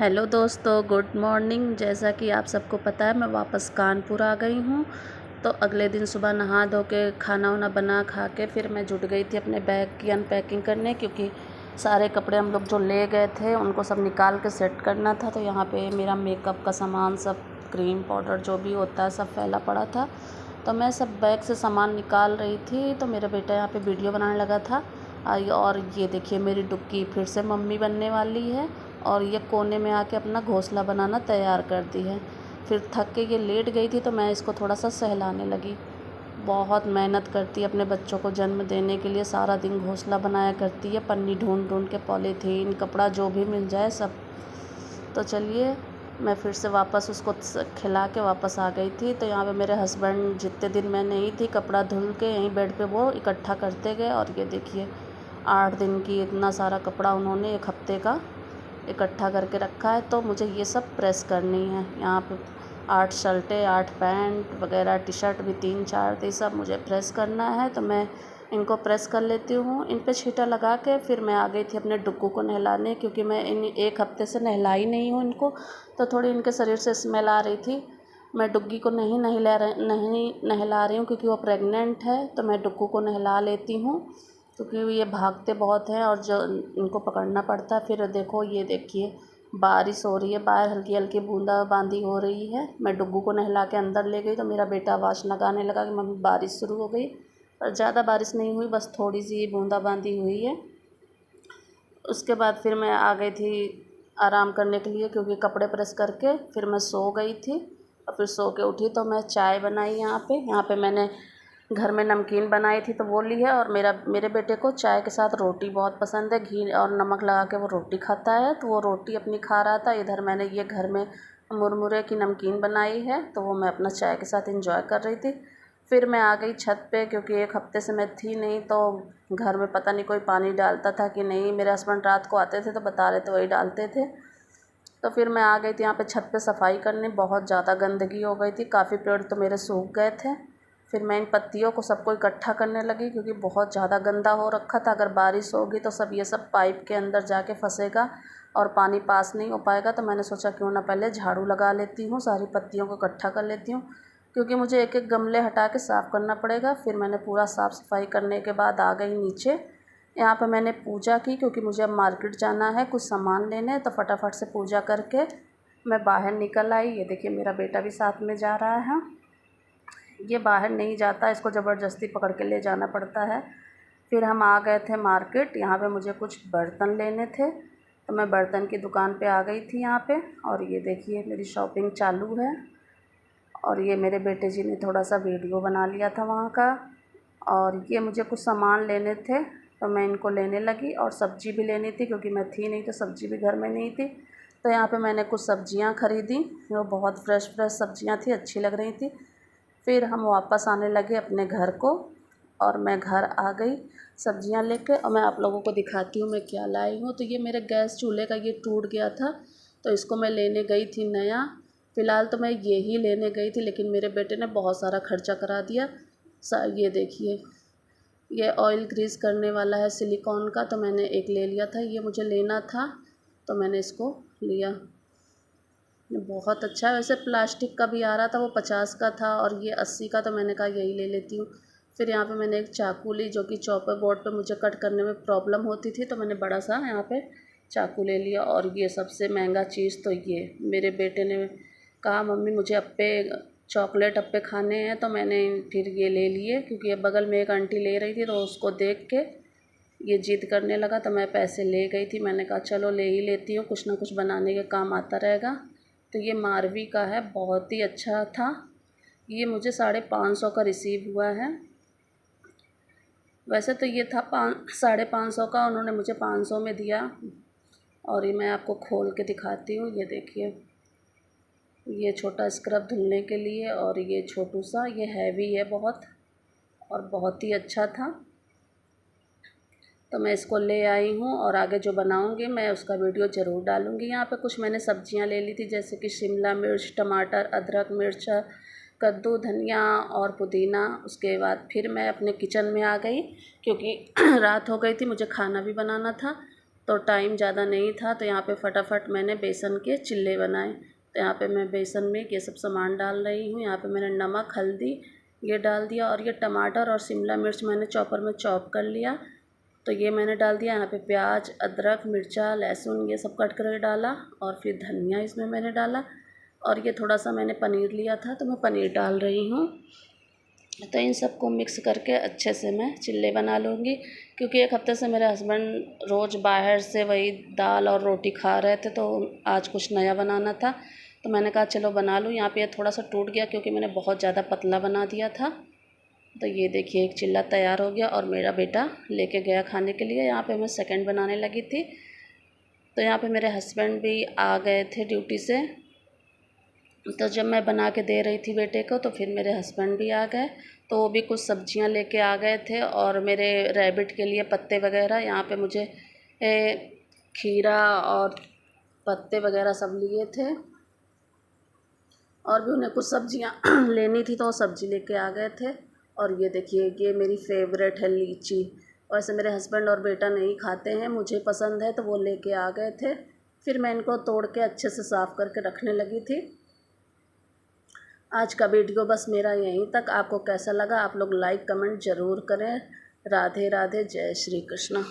Hello दोस्तों, good morning. जैसा कि आप सबको पता है, मैं वापस कानपुर आ गई हूँ। तो अगले दिन सुबह नहा धो के खाना वाना बना खा के फिर मैं जुट गई थी अपने बैग की अनपैकिंग करने, क्योंकि सारे कपड़े हम लोग जो ले गए थे उनको सब निकाल के सेट करना था। तो यहाँ पे मेरा मेकअप का सामान, सब क्रीम पाउडर जो भी होता है, सब फैला पड़ा था। तो मैं सब बैग से सामान निकाल रही थी तो मेरा बेटा यहाँ पे वीडियो बनाने लगा था। और ये देखिए, मेरी डुक्की फिर से मम्मी बनने वाली है और ये कोने में आके अपना घोंसला बनाना तैयार कर दी है। फिर थक के ये लेट गई थी तो मैं इसको थोड़ा सा सहलाने लगी। बहुत मेहनत करती है अपने बच्चों को जन्म देने के लिए, सारा दिन घोंसला बनाया करती है, पन्नी ढूंढ ढूंढ के, पॉलीथीन, कपड़ा जो भी मिल जाए सब। तो चलिए, मैं फिर से वापस उसको खिला के वापस आ गई थी। तो यहाँ पे मेरे हस्बैंड जितने दिन मैं नहीं थी, कपड़ा धुल के यहीं बेड पे वो इकट्ठा करते गए। और ये देखिए, 8 दिन की इतना सारा कपड़ा उन्होंने 1 हफ्ते का इकट्ठा करके रखा है। तो मुझे ये सब प्रेस करनी है। यहाँ पे 8 शर्टें, 8 पैंट वगैरह, टी शर्ट भी 3-4 थी, सब मुझे प्रेस करना है। तो मैं इनको प्रेस कर लेती हूँ। इन पे छींटा लगा के फिर मैं आ गई थी अपने डुग्गू को नहलाने, क्योंकि मैं इन 1 हफ्ते से नहलाई नहीं हूँ इनको। तो थोड़ी इनके शरीर से स्मेल आ रही थी। मैं डुग्गी को नहीं नहला रही हूँ क्योंकि वो प्रेग्नेंट है। तो मैं डुग्गू को नहला लेती हूँ, क्योंकि ये भागते बहुत हैं और जो इनको पकड़ना पड़ता है। फिर देखो, ये देखिए, बारिश हो रही है, बाहर हल्की हल्की बूंदाबांदी हो रही है। मैं डुग्गू को नहला के अंदर ले गई तो मेरा बेटा आवाज़ लगाने लगा कि मम्मी बारिश शुरू हो गई। पर ज़्यादा बारिश नहीं हुई, बस थोड़ी सी बूंदाबांदी हुई है। उसके बाद फिर मैं आ गई थी आराम करने के लिए, क्योंकि कपड़े प्रेस करके फिर मैं सो गई थी। और फिर सो के उठी तो मैं चाय बनाई यहाँ पे मैंने घर में नमकीन बनाई थी तो वो ली है। और मेरे बेटे को चाय के साथ रोटी बहुत पसंद है, घी और नमक लगा के वो रोटी खाता है। तो वो रोटी अपनी खा रहा था। इधर मैंने ये घर में मुरमुरे की नमकीन बनाई है तो वो मैं अपना चाय के साथ एंजॉय कर रही थी। फिर मैं आ गई छत पे, क्योंकि 1 हफ्ते से मैं थी नहीं। तो घर में पता नहीं कोई पानी डालता था कि नहीं। मेरे हस्बैंड रात को आते थे तो बता रहे थे वही डालते थे। तो फिर मैं आ गई थी यहाँ पे छत पे सफाई करने। बहुत ज़्यादा गंदगी हो गई थी, काफ़ी पेड़ तो मेरे सूख गए थे। फिर मैं इन पत्तियों को सबको इकट्ठा करने लगी, क्योंकि बहुत ज़्यादा गंदा हो रखा था। अगर बारिश होगी तो सब ये सब पाइप के अंदर जाके फंसेगा और पानी पास नहीं हो पाएगा। तो मैंने सोचा क्यों ना पहले झाड़ू लगा लेती हूँ, सारी पत्तियों को इकट्ठा कर लेती हूँ, क्योंकि मुझे एक एक गमले हटा के साफ़ करना पड़ेगा। फिर मैंने पूरा साफ़ सफाई करने के बाद आ गई नीचे। यहाँ पे मैंने पूजा की, क्योंकि मुझे अब मार्केट जाना है कुछ सामान लेने। तो फटाफट से पूजा करके मैं बाहर निकल आई। ये देखिए, मेरा बेटा भी साथ में जा रहा है। ये बाहर नहीं जाता, इसको ज़बरदस्ती पकड़ के ले जाना पड़ता है। फिर हम आ गए थे मार्केट। यहाँ पे मुझे कुछ बर्तन लेने थे तो मैं बर्तन की दुकान पे आ गई थी यहाँ पे। और ये देखिए, मेरी शॉपिंग चालू है। और ये मेरे बेटे जी ने थोड़ा सा वीडियो बना लिया था वहाँ का। और ये मुझे कुछ सामान लेने थे तो मैं इनको लेने लगी। और सब्ज़ी भी लेनी थी, क्योंकि मैं थी नहीं तो सब्ज़ी भी घर में नहीं थी। तो यहाँ पे मैंने कुछ सब्ज़ियाँ ख़रीदी, वो बहुत फ्रेश फ्रेश सब्ज़ियाँ थी, अच्छी लग रही थी। फिर हम वापस आने लगे अपने घर को और मैं घर आ गई सब्ज़ियाँ लेके। और मैं आप लोगों को दिखाती हूँ मैं क्या लाई हूँ। तो ये मेरे गैस चूल्हे का ये टूट गया था तो इसको मैं लेने गई थी नया। फ़िलहाल तो मैं ये ही लेने गई थी, लेकिन मेरे बेटे ने बहुत सारा खर्चा करा दिया। ये देखिए, ये ऑयल ग्रीस करने वाला है सिलिकॉन का, तो मैंने एक ले लिया था। ये मुझे लेना था तो मैंने इसको लिया। ये बहुत अच्छा है। वैसे प्लास्टिक का भी आ रहा था, वो 50 का था और ये 80 का, तो मैंने कहा यही ले लेती हूँ। फिर यहाँ पे मैंने एक चाकू ली, जो कि चॉपर बोर्ड पे मुझे कट करने में प्रॉब्लम होती थी, तो मैंने बड़ा सा यहाँ पे चाकू ले लिया। और ये सबसे महंगा चीज़ तो ये मेरे बेटे ने कहा मम्मी मुझे अप्पे, चॉकलेट अप्पे खाने हैं, तो मैंने फिर ये ले लिए, क्योंकि ये बगल में एक आंटी ले रही थी तो उसको देख के ये ज़िद करने लगा। तो मैं पैसे ले गई थी, मैंने कहा चलो ले ही लेती हूँ, कुछ ना कुछ बनाने के काम आता रहेगा। तो ये मारवी का है, बहुत ही अच्छा था। ये मुझे 550 का रिसीव हुआ है। वैसे तो ये था 550 का, उन्होंने मुझे 500 में दिया। और ये मैं आपको खोल के दिखाती हूँ। ये देखिए, ये छोटा स्क्रब धुलने के लिए, और ये छोटू सा, ये हैवी है बहुत और बहुत ही अच्छा था। तो मैं इसको ले आई हूँ और आगे जो बनाऊँगी मैं उसका वीडियो ज़रूर डालूँगी। यहाँ पे कुछ मैंने सब्जियाँ ले ली थी, जैसे कि शिमला मिर्च, टमाटर, अदरक, मिर्च, कद्दू, धनिया और पुदीना। उसके बाद फिर मैं अपने किचन में आ गई, क्योंकि रात हो गई थी, मुझे खाना भी बनाना था। तो टाइम ज़्यादा नहीं था, तो यहाँ पे फटाफट मैंने बेसन के चिल्ले बनाए। तो यहाँ पे मैं बेसन में ये सब सामान डाल रही हूँ। यहाँ पे मैंने नमक, हल्दी ये डाल दिया, और ये टमाटर और शिमला मिर्च मैंने चॉपर में चॉप कर लिया, तो ये मैंने डाल दिया। यहाँ पे प्याज, अदरक, मिर्चा, लहसुन ये सब कट कर डाला, और फिर धनिया इसमें मैंने डाला, और ये थोड़ा सा मैंने पनीर लिया था तो मैं पनीर डाल रही हूँ। तो इन सबको मिक्स करके अच्छे से मैं चिल्ले बना लूँगी, क्योंकि एक हफ़्ते से मेरे हस्बैंड रोज़ बाहर से वही दाल और रोटी खा रहे थे, तो आज कुछ नया बनाना था, तो मैंने कहा चलो बना लूँ। यहाँ पे ये थोड़ा सा टूट गया क्योंकि मैंने बहुत ज़्यादा पतला बना दिया था। तो ये देखिए एक चिल्ला तैयार हो गया, और मेरा बेटा लेके गया खाने के लिए। यहाँ पे मैं सेकंड बनाने लगी थी। तो यहाँ पे मेरे हस्बैंड भी आ गए थे ड्यूटी से, तो जब मैं बना के दे रही थी बेटे को, तो फिर मेरे हस्बैंड भी आ गए, तो वो भी कुछ सब्जियां लेके आ गए थे, और मेरे रैबिट के लिए पत्ते वगैरह। यहाँ पे मुझे खीरा और पत्ते वगैरह सब लिए थे, और भी उन्हें कुछ सब्जियां लेनी थी, तो वो सब्जी लेके आ गए थे। और ये देखिए ये मेरी फेवरेट है लीची। वैसे मेरे हस्बैंड और बेटा नहीं खाते हैं, मुझे पसंद है, तो वो लेके आ गए थे। फिर मैं इनको तोड़ के अच्छे से साफ़ करके रखने लगी थी। आज का वीडियो बस मेरा यहीं तक। आपको कैसा लगा आप लोग लाइक कमेंट ज़रूर करें। राधे राधे, जय श्री कृष्ण।